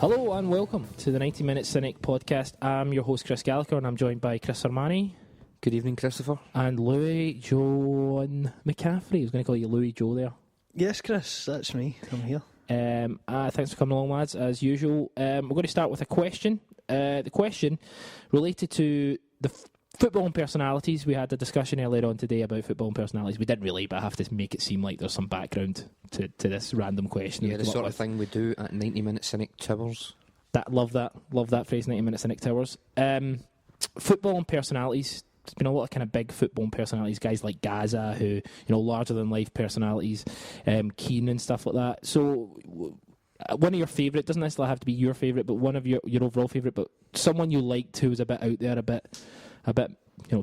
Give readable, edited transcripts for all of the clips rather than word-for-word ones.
Hello and welcome to the 90MinuteCynic podcast. I'm your host Chris Gallagher and I'm joined by Chris Sermanni. Good evening, Christopher. And Louis John McCaffrey. I was going to call you Louis Joe there. Yes, Chris, that's me. I'm here. Thanks for coming along, lads, as usual. We're going to start with a question. The question related to the football and personalities. We had a discussion earlier on today about football and personalities. We didn't really, but I have to make it seem like there's some background to this random question. Yeah, the sort of thing we do at 90MinuteCynic Towers. Love that phrase, 90MinuteCynic Towers. Football and personalities. There's been a lot of kind of big football and personalities, guys like Gaza, who, larger than life personalities, Keane and stuff like that. So, one of your favourite, doesn't necessarily have to be your favourite, but one of your overall favourite, but someone you liked who was a bit out there, a bit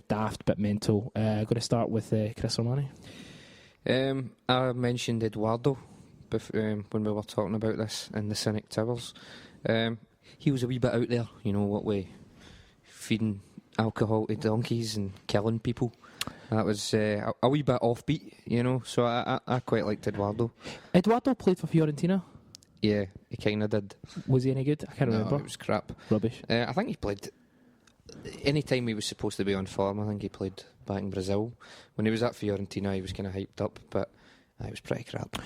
daft, a bit mental. Going to start with Chris Sermanni. I mentioned Eduardo when we were talking about this in the Cynic Towers. He was a wee bit out there, what way, feeding alcohol to donkeys and killing people. That was a wee bit offbeat, so I quite liked Eduardo. Eduardo played for Fiorentina? Yeah, he kind of did. Was he any good? I can't remember. It was crap. Rubbish. I think he played... Any time he was supposed to be on form, I think he played back in Brazil. When he was at Fiorentina, he was kind of hyped up, but it was pretty crap.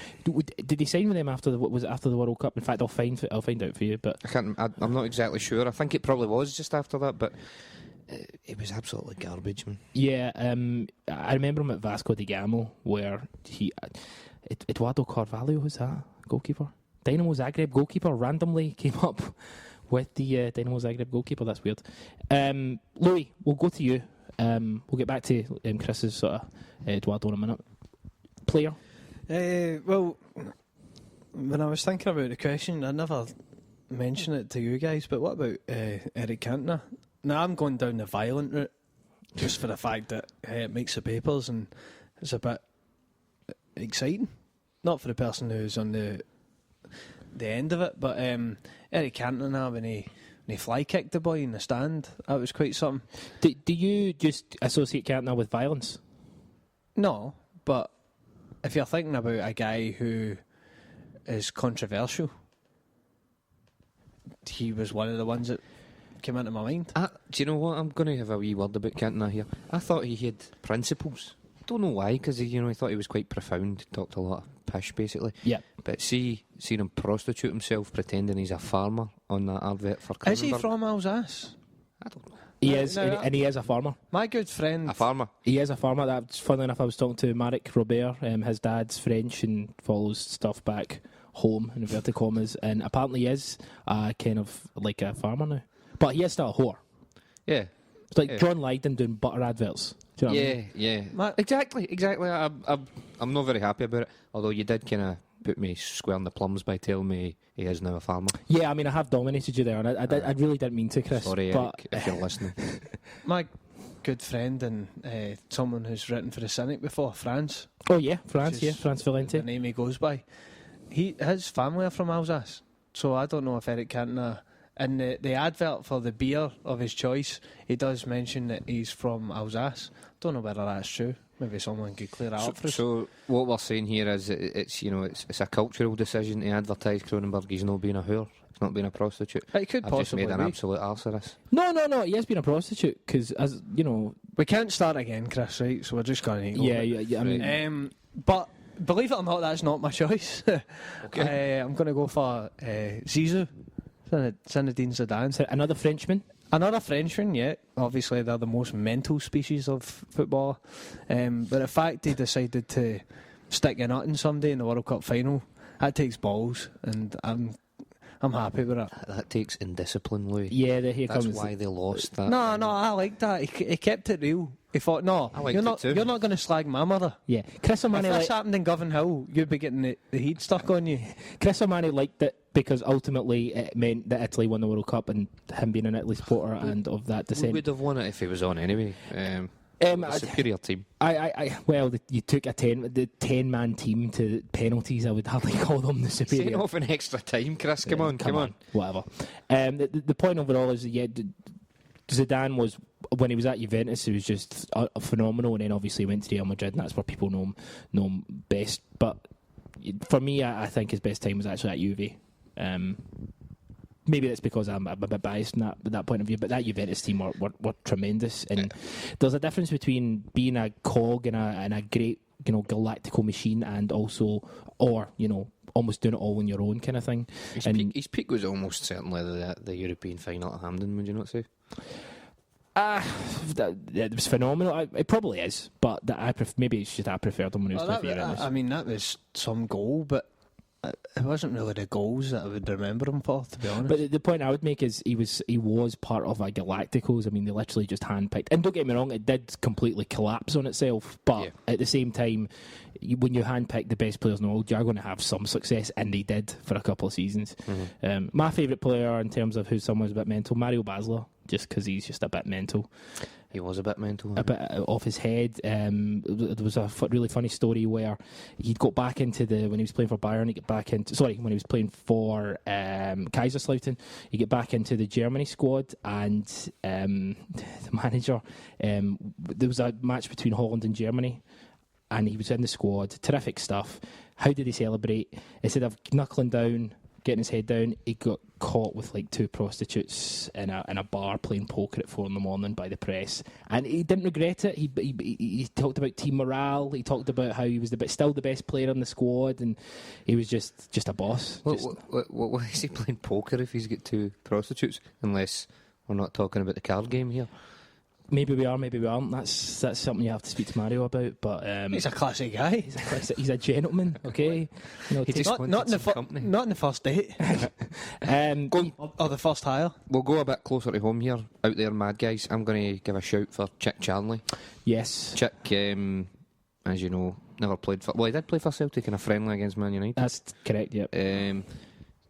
Did he sign with them after the World Cup? In fact, I'll find out for you. But I'm not exactly sure. I think it probably was just after that, but it was absolutely garbage, man. Yeah, I remember him at Vasco da Gama, where Eduardo Carvalho was that goalkeeper. Dinamo Zagreb goalkeeper randomly came up with the Dinamo Zagreb goalkeeper. That's weird. Louis, we'll go to you. We'll get back to Chris's sort of Eduardo in a minute. Player? Well, when I was thinking about the question, I never mentioned it to you guys, but what about Eric Cantona? Now, I'm going down the violent route, just for the fact that it makes the papers and it's a bit exciting. Not for the person who's on the end of it, but Eric Cantona, when he fly kicked the boy in the stand, that was quite something. Do you just associate Cantona with violence? No, but if you're thinking about a guy who is controversial, he was one of the ones that came into my mind. Do you know what? I'm going to have a wee word about Cantona here. I thought he had principles. Don't know why, because he thought he was quite profound. Talked a lot of pish, basically. Yeah. But seeing him prostitute himself, pretending he's a farmer on that advert for Cronenberg. Is he from Alsace? I don't know. He is, and he is a farmer. My good friend... A farmer? He is a farmer. That's funny enough. I was talking to Marek Robert. His dad's French and follows stuff back home, in inverted commas, and apparently he is kind of like a farmer now. But he is still a whore. Yeah. It's like John Lydon doing butter adverts. Do you know what I mean? Yeah. Exactly. I'm not very happy about it, although you did kind of put me square in the plums by telling me he is now a farmer. Yeah, I mean, I have dominated you there, and I really didn't mean to, Chris. Sorry, but Eric, if you're listening. My good friend and someone who's written for the Cynic before, Franz. Oh yeah, Franz Valente. The name he goes by. His family are from Alsace, so I don't know if Eric Cantona... In the advert for the beer of his choice, he does mention that he's from Alsace. Don't know whether that's true. Maybe someone could clear that up for us. So what we're saying here is it's a cultural decision to advertise Cronenberg. He's not being a whore. He's not being a prostitute. It could I've possibly just made be. an absolute arse of this. No. He has been a prostitute because, as you know, we can't start again, Chris. Right? So we're just going to. Yeah. I mean, but believe it or not, that's not my choice. Okay. I'm going to go for Zizou. Zinedine Zidane. Another Frenchman? Another Frenchman, yeah. Obviously, they're the most mental species of football. But the fact he decided to stick a nut in somebody in the World Cup final, that takes balls, and I'm happy with it. That takes indiscipline, Louis. Yeah, that's why they lost that. No, I like that. He kept it real. He thought, no, you're not going to slag my mother. Yeah, Chris Sermanni. If this happened in Govan Hill, you'd be getting the heat stuck on you. Chris Sermanni liked it because ultimately it meant that Italy won the World Cup, and him being an Italy supporter and of that descent. We would have won it if he was on anyway. A superior team. You took the 10-man team to penalties. I would hardly call them the superior. Send off in extra time, Chris. Come on. Whatever. The point overall is Zidane was, when he was at Juventus, he was just phenomenal, and then obviously he went to Real Madrid, and that's where people know him best. But for me, I think his best time was actually at Juve. maybe that's because I'm a bit biased in that point of view, but that Juventus team were tremendous. And there's a difference between being a cog in a great, galactical machine and also, or, almost doing it all on your own kind of thing. His peak was almost certainly the European final at Hampden, would you not say? It was phenomenal. It probably is, but maybe it's just I preferred him when he was playing for Juventus. I mean, that was some goal, but it wasn't really the goals that I would remember him for, to be honest. But the point I would make is he was part of a Galacticos. I mean, they literally just handpicked. And don't get me wrong, it did completely collapse on itself. But at the same time, when you handpick the best players in the world, you're going to have some success, and they did for a couple of seasons. Mm-hmm. My favourite player in terms of who someone's a bit mental, Mario Basler, just because he's just a bit mental. He was a bit mental. A bit off his head. There was a really funny story where he'd got back into when he was playing for Bayern, when he was playing for Kaiserslautern, he'd get back into the Germany squad, and the manager, there was a match between Holland and Germany, and he was in the squad. Terrific stuff. How did he celebrate? Instead of knuckling down, getting his head down, he got caught with like 2 prostitutes in a bar playing poker at 4 a.m. by the press, and he didn't regret it. He talked about team morale. He talked about how he was still the best player on the squad, and he was just a boss. Why is he playing poker if he's got 2 prostitutes? Unless we're not talking about the card game here. Maybe we are, maybe we aren't. That's something you have to speak to Mario about. But he's a classy guy. He's a gentleman. Okay, he just not in the first date. Or the first hire. We'll go a bit closer to home here. Out there, mad guys. I'm going to give a shout for Chick Charnley. Yes, Chick, as you know, never played for. Well, he did play for Celtic in a friendly against Man United. That's correct. Yeah.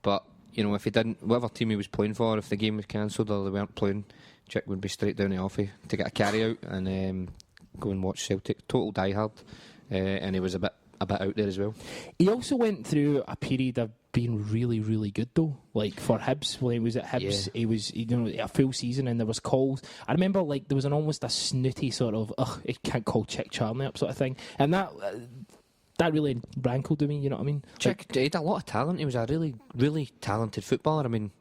But if he didn't, whatever team he was playing for, if the game was cancelled or they weren't playing, Chick would be straight down the offie to get a carry out and go and watch Celtic. Total diehard, and he was a bit out there as well. He also went through a period of being really, really good though. Like for Hibs, when he was at Hibs, he was a full season, and there was calls. I remember there was almost a snooty sort of he can't call Chick Charnley up sort of thing, and that really rankled to me. You know what I mean? Chick he had a lot of talent. He was a really, really talented footballer. I mean,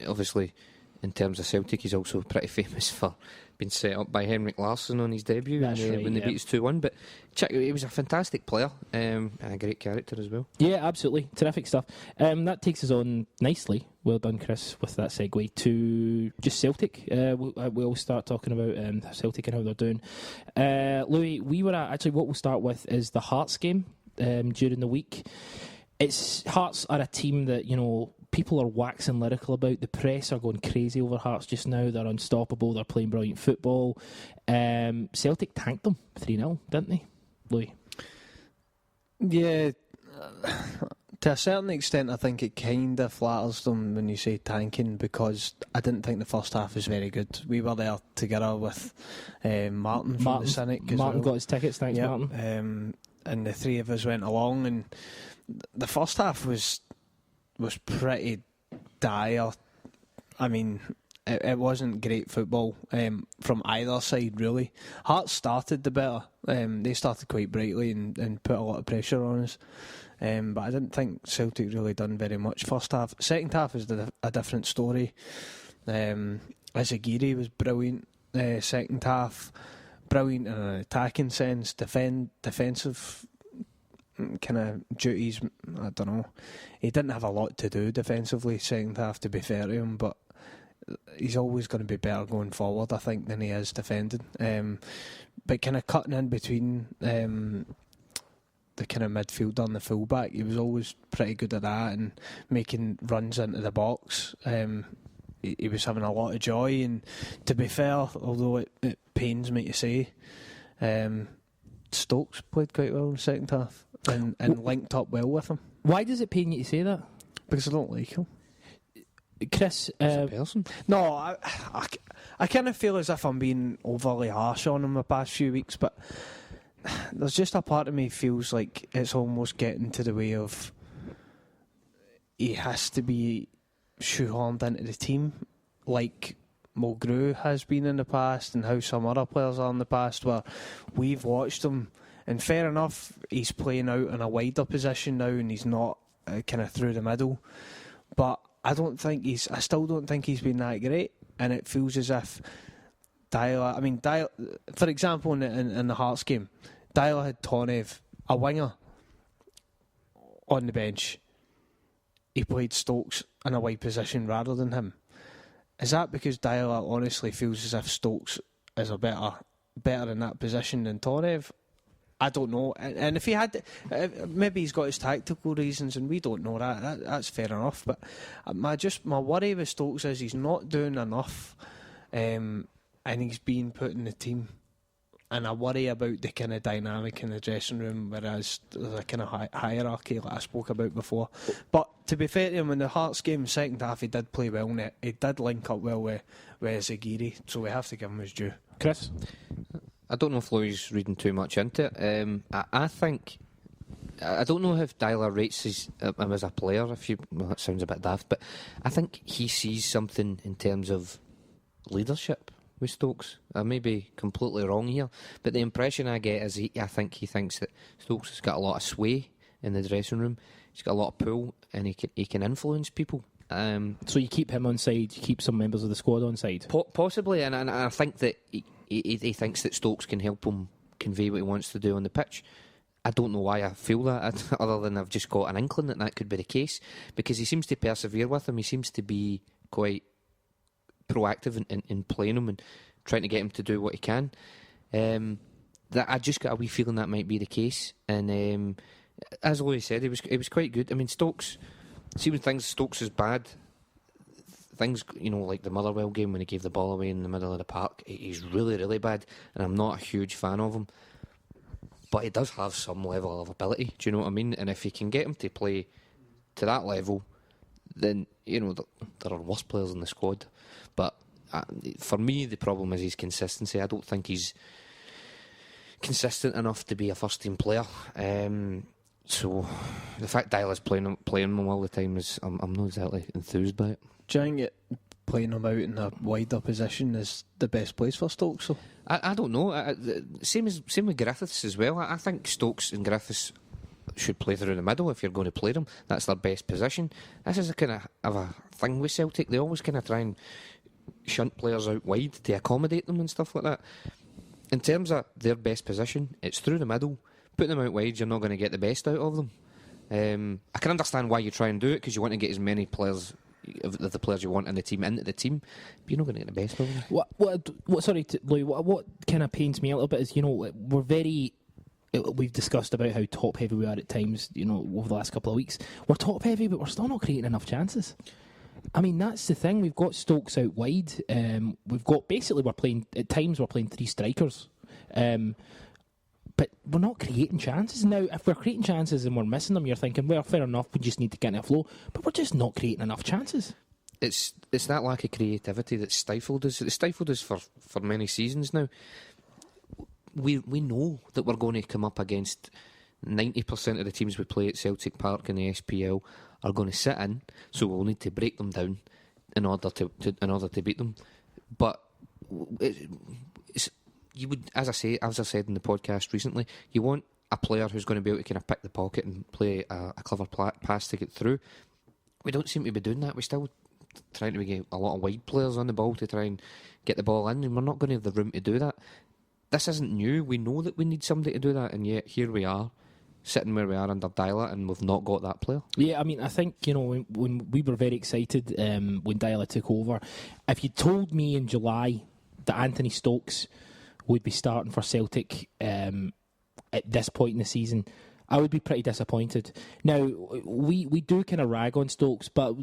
obviously, in terms of Celtic, he's also pretty famous for being set up by Henrik Larsson on his debut when they beat us 2-1. But Chick, he was a fantastic player and a great character as well. Yeah, absolutely. Terrific stuff. That takes us on nicely. Well done, Chris, with that segue to just Celtic. We'll start talking about Celtic and how they're doing. Louis, what we'll start with is the Hearts game during the week. Hearts are a team that, people are waxing lyrical about. The press are going crazy over Hearts just now. They're unstoppable. They're playing brilliant football. Celtic tanked them 3-0, didn't they, Louis? Yeah, to a certain extent, I think it kind of flatters them when you say tanking, because I didn't think the first half was very good. We were there together with Martin from the Cynic as Martin well. Got his tickets, thanks, Martin. And the 3 of us went along, and the first half was pretty dire. I mean, it wasn't great football from either side, really. Hearts started the better. They started quite brightly and put a lot of pressure on us. But I didn't think Celtic really done very much first half. Second half is a different story. Azagiri was brilliant. Second half, brilliant in an attacking sense. Defensive kind of duties, I don't know. He didn't have a lot to do defensively second half, to be fair to him, but he's always going to be better going forward, I think, than he is defending. But kind of cutting in between the kind of midfielder and the fullback, he was always pretty good at that, and making runs into the box. He was having a lot of joy, and to be fair, although it pains me to say, Stokes played quite well in the second half and linked up well with him. Why does it pain you to say that? Because I don't like him. Chris, person? No, I kind of feel as if I'm being overly harsh on him the past few weeks, but there's just a part of me feels like it's almost getting to the way of he has to be shoehorned into the team, like Mulgrew has been in the past, and how some other players are in the past, where we've watched him, and fair enough, he's playing out in a wider position now, and he's not kind of through the middle, but I still don't think he's been that great, and it feels as if Dyla, for example, in the Hearts game, Dyla had Tonev, a winger, on the bench. He played Stokes in a wide position rather than him. Is that because Dyla honestly feels as if Stokes is better in that position than Tonev? I don't know. And if he had, maybe he's got his tactical reasons, and we don't know that. That's fair enough. But my worry with Stokes is he's not doing enough, and he's being put in the team. And I worry about the kind of dynamic in the dressing room, whereas there's a kind of hierarchy like I spoke about before. But to be fair to him, in the Hearts game, second half, he did play well, and he did link up well with Zagiri, so we have to give him his due. Chris? I don't know if Louis reading too much into it. I think... I don't know if Dyla rates him as a player, well, that sounds a bit daft, but I think he sees something in terms of leadership with Stokes. I may be completely wrong here, but the impression I get is I think he thinks that Stokes has got a lot of sway in the dressing room. He's got a lot of pull, and he can influence people. So you keep him on side, you keep some members of the squad on side? Possibly, and I think that he thinks that Stokes can help him convey what he wants to do on the pitch. I don't know why I feel that, other than I've just got an inkling that could be the case, because he seems to persevere with him. He seems to be quite proactive in playing him and trying to get him to do what he can. That I just got a wee feeling that might be the case. And as Louis said, it was quite good. I mean, Stokes, see when Stokes is bad, things, like the Motherwell game when he gave the ball away in the middle of the park, he's really, really bad, and I'm not a huge fan of him. But he does have some level of ability, do you know what I mean? And if you can get him to play to that level, then, there are worse players in the squad. But for me, the problem is his consistency. I don't think he's consistent enough to be a first-team player. So the fact Dyla's playing him all the time is I'm not exactly enthused by it. Do you think playing him out in a wider position is the best place for Stokes? So? I don't know. Same with Griffiths as well. I think Stokes and Griffiths should play through the middle if you're going to play them. That's their best position. This is a kind of a thing with Celtic. They always kind of try and shunt players out wide to accommodate them and stuff like that. In terms of their best position, it's through the middle. Putting them out wide, you're not going to get the best out of them. I can understand why you try and do it, because you want to get as many players of the players you want in the team into the team, but you're not going to get the best of them. What kind of pains me a little bit is, we've discussed about how top heavy we are at times, over the last couple of weeks. We're top heavy, but we're still not creating enough chances. I mean, that's the thing. We've got Stokes out wide. We're playing three strikers. But we're not creating chances. Now, if we're creating chances and we're missing them, you're thinking, well, fair enough, we just need to get in a flow. But we're just not creating enough chances. It's that lack of creativity that stifled us. It stifled us for many seasons now. We know that we're going to come up against 90% of the teams we play at Celtic Park in the SPL are going to sit in, so we'll need to break them down in order to beat them. But you would, as I said in the podcast recently, you want a player who's going to be able to kind of pick the pocket and play a clever pass to get through. We don't seem to be doing that. We're still trying to get a lot of wide players on the ball to try and get the ball in, and we're not going to have the room to do that. This isn't new. We know that we need somebody to do that, and yet here we are, sitting where we are under Dyla, and we've not got that player. Yeah, I mean, I think, when we were very excited when Dyla took over, if you told me in July that Anthony Stokes would be starting for Celtic at this point in the season, I would be pretty disappointed. Now, we do kind of rag on Stokes, but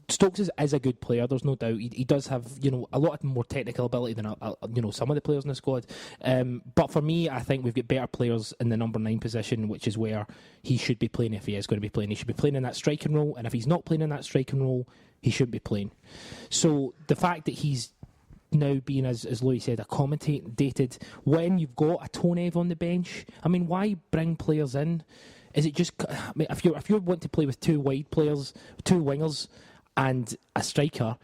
Stokes is a good player, there's no doubt. He does have, a lot more technical ability than, some of the players in the squad. But for me, I think we've got better players in the number 9 position, which is where he should be playing if he is going to be playing. He should be playing in that striking role, and if he's not playing in that striking role, he shouldn't be playing. So the fact that he's now being, as Louis said, accommodated when you've got a Tonev on the bench. I mean, why bring players in? Is it just, if you want to play with two wide players, two wingers, and a striker,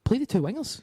play the two wingers.